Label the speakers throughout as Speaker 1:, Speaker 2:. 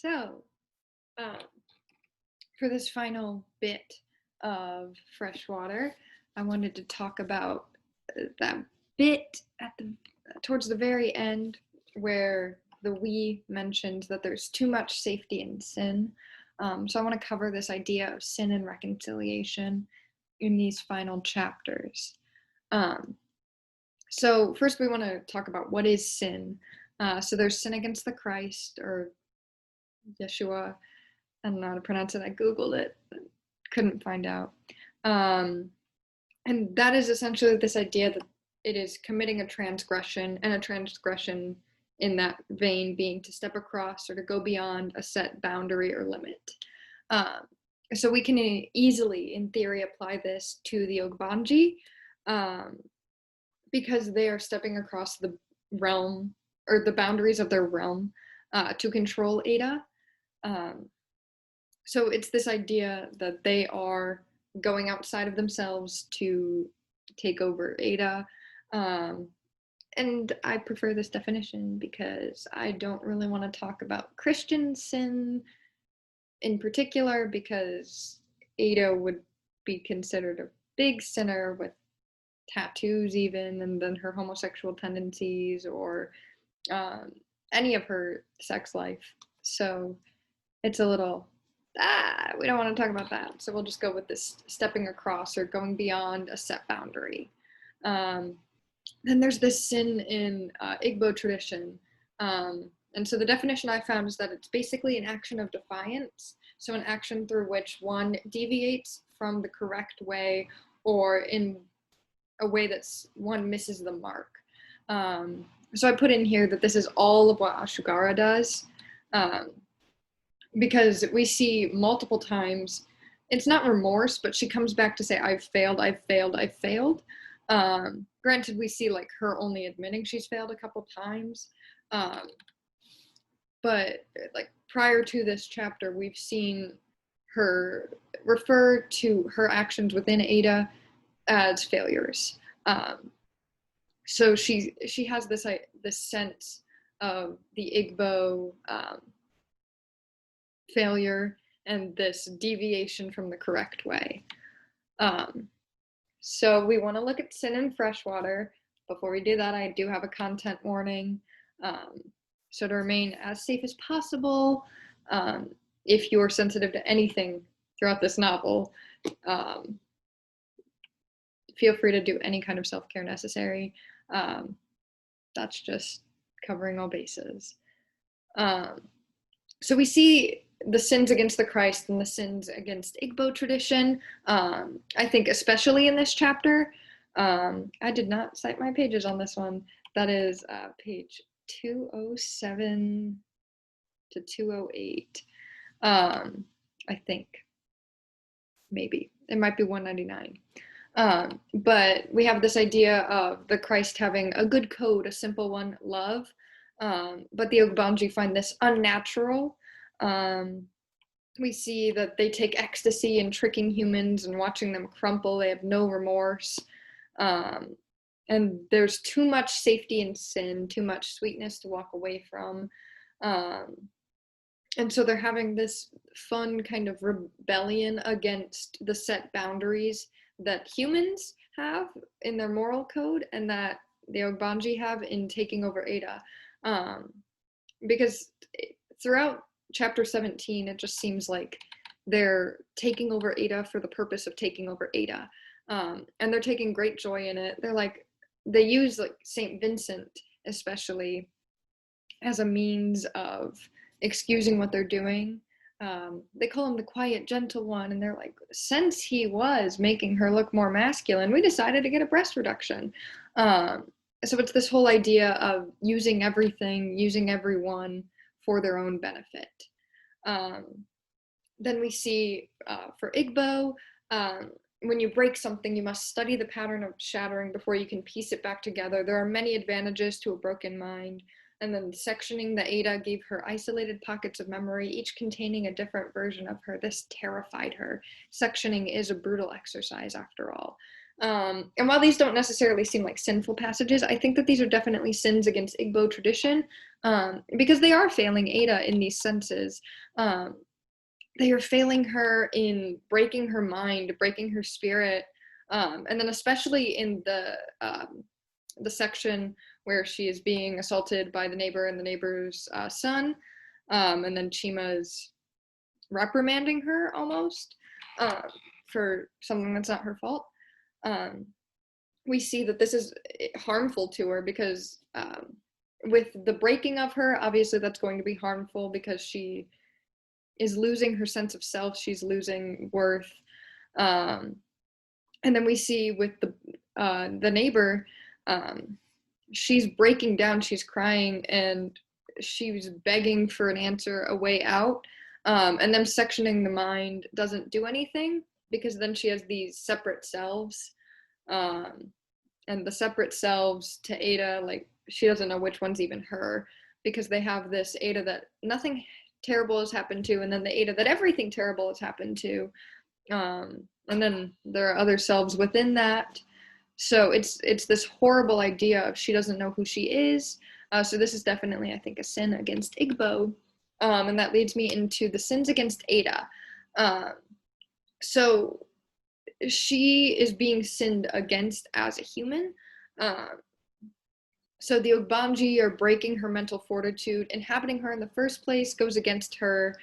Speaker 1: So, um, for this final bit of Freshwater, I wanted to talk about that bit towards the very end where the we mentioned that there's too much safety in sin. So I want to cover this idea of sin and reconciliation in these final chapters. So first we want to talk about what is sin. So there's sin against the Christ or Yeshua. I don't know how to pronounce it. I Googled it, but couldn't find out. And that is essentially this idea that it is committing a transgression, and a transgression in that vein being to step across or to go beyond a set boundary or limit. So we can easily, in theory, apply this to the Ogbanji because they are stepping across the realm or the boundaries of their realm to control Ada. So it's this idea that they are going outside of themselves to take over Ada. And I prefer this definition because I don't really want to talk about Christian sin in particular, because Ada would be considered a big sinner with tattoos even, and then her homosexual tendencies or any of her sex life. So it's a little, we don't want to talk about that. So we'll just go with this stepping across or going beyond a set boundary. Then there's this sin in Igbo tradition. And so the definition I found is that it's basically an action of defiance. So an action through which one deviates from the correct way, or in a way that's one misses the mark. So I put in here that this is all of what Ashugara does. Because we see multiple times, it's not remorse, but she comes back to say, I've failed, I've failed, I've failed. Granted, we see like her only admitting she's failed a couple times. But like prior to this chapter, we've seen her refer to her actions within Ada as failures. So she has this sense of the Igbo failure and this deviation from the correct way. So we want to look at sin in Freshwater. Before we do that, I do have a content warning. So to remain as safe as possible, if you're sensitive to anything throughout this novel, feel free to do any kind of self-care necessary. That's just covering all bases. So we see the sins against the Christ and the sins against Igbo tradition, I think especially in this chapter. I did not cite my pages on this one. That is page 207 to 208. I think. Maybe. It might be 199. But we have this idea of the Christ having a good code, a simple one, love. But the Ogbanji find this unnatural. We see that they take ecstasy in tricking humans and watching them crumple. They have no remorse. And there's too much safety in sin, too much sweetness to walk away from. And so they're having this fun kind of rebellion against the set boundaries that humans have in their moral code and that the Ogbanji have in taking over Ada. Because throughout chapter 17, it just seems like they're taking over Ada for the purpose of taking over Ada. And they're taking great joy in it. They use like St. Vincent, especially, as a means of excusing what they're doing. They call him the quiet, gentle one, and they're like, since he was making her look more masculine, we decided to get a breast reduction. So it's this whole idea of using everything, using everyone for their own benefit. Then we see for Igbo, when you break something, you must study the pattern of shattering before you can piece it back together. There are many advantages to a broken mind. And then sectioning the Ada gave her isolated pockets of memory, each containing a different version of her. This terrified her. Sectioning is a brutal exercise, after all. And while these don't necessarily seem like sinful passages, I think that these are definitely sins against Igbo tradition, because they are failing Ada in these senses. Um, they are failing her in breaking her mind, breaking her spirit, and then especially in the section where she is being assaulted by the neighbor and the neighbor's son, and then Chima's reprimanding her almost for something that's not her fault. Um, we see that this is harmful to her because with the breaking of her, obviously that's going to be harmful because she is losing her sense of self. She's losing worth. Um, and then we see with the neighbor, she's breaking down, she's crying, and she's begging for an answer, a way out. And them sectioning the mind doesn't do anything because then she has these separate selves. And the separate selves to Ada, like she doesn't know which one's even her because they have this Ada that nothing terrible has happened to, and then the Ada that everything terrible has happened to. And then there are other selves within that. So it's this horrible idea of she doesn't know who she is. So this is definitely, I think, a sin against Igbo. And that leads me into the sins against Ada. So she is being sinned against as a human. So the Ogbanji are breaking her mental fortitude. Inhabiting her in the first place goes against her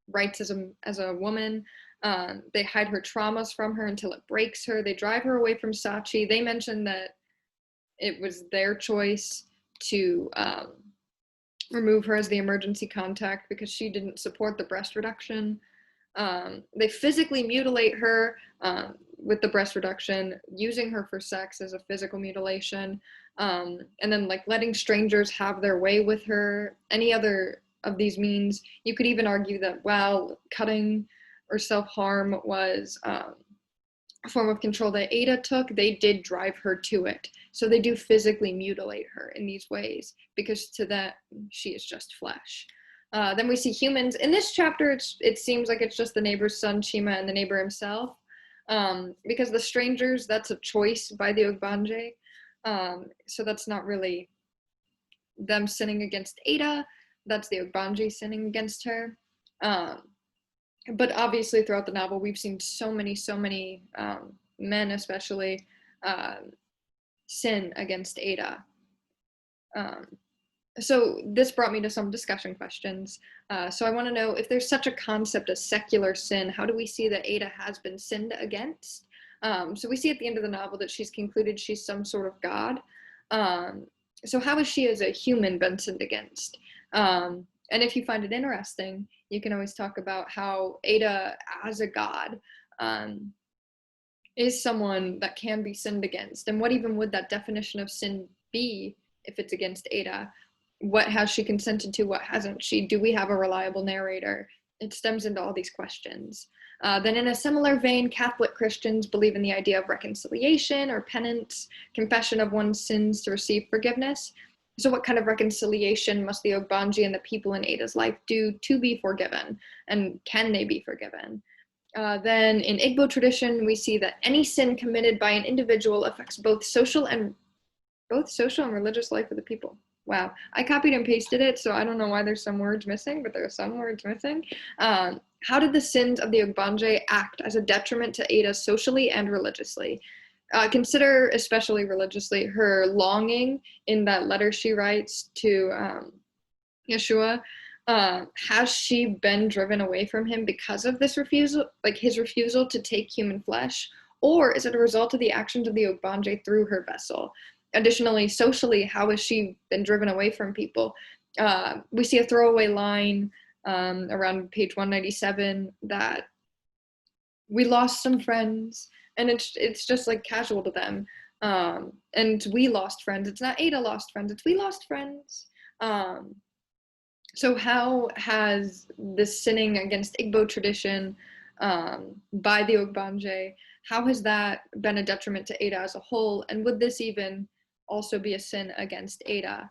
Speaker 1: rights as a woman. They hide her traumas from her until it breaks her. They drive her away from Sachi. They mention that it was their choice to remove her as the emergency contact because she didn't support the breast reduction. They physically mutilate her with the breast reduction, using her for sex as a physical mutilation, and then like letting strangers have their way with her. Any other of these means, you could even argue that while cutting or self-harm was a form of control that Ada took, they did drive her to it. So they do physically mutilate her in these ways because to that, she is just flesh. Then we see humans. In this chapter, it seems like it's just the neighbor's son, Chima, and the neighbor himself. Because the strangers, that's a choice by the Ogbanje. So that's not really them sinning against Ada. That's the Ogbanje sinning against her. But obviously throughout the novel, we've seen so many men especially sin against Ada. So this brought me to some discussion questions. So I want to know if there's such a concept as secular sin, how do we see that Ada has been sinned against? So we see at the end of the novel that she's concluded she's some sort of god. So how has she as a human been sinned against? And if you find it interesting, you can always talk about how Ada as a god is someone that can be sinned against. And what even would that definition of sin be if it's against Ada? What has she consented to? What hasn't she? Do we have a reliable narrator? It stems into all these questions. Then in a similar vein, Catholic Christians believe in the idea of reconciliation or penance, confession of one's sins to receive forgiveness. So what kind of reconciliation must the Ogbanji and the people in Ada's life do to be forgiven? And can they be forgiven? Then in Igbo tradition, we see that any sin committed by an individual affects both social and religious life of the people. Wow, I copied and pasted it, so I don't know why there's some words missing, but there are some words missing. How did the sins of the Ogbanje act as a detriment to Ada socially and religiously? Consider, especially religiously, her longing in that letter she writes to Yeshua. Has she been driven away from him because of this refusal, like his refusal to take human flesh? Or is it a result of the actions of the Ogbanje through her vessel? Additionally, socially, how has she been driven away from people? We see a throwaway line around page 197 that we lost some friends, and it's just like casual to them. And we lost friends. It's not Ada lost friends, it's we lost friends. So how has this sinning against Igbo tradition by the Ogbanje, how has that been a detriment to Ada as a whole? And would this even also be a sin against Ada?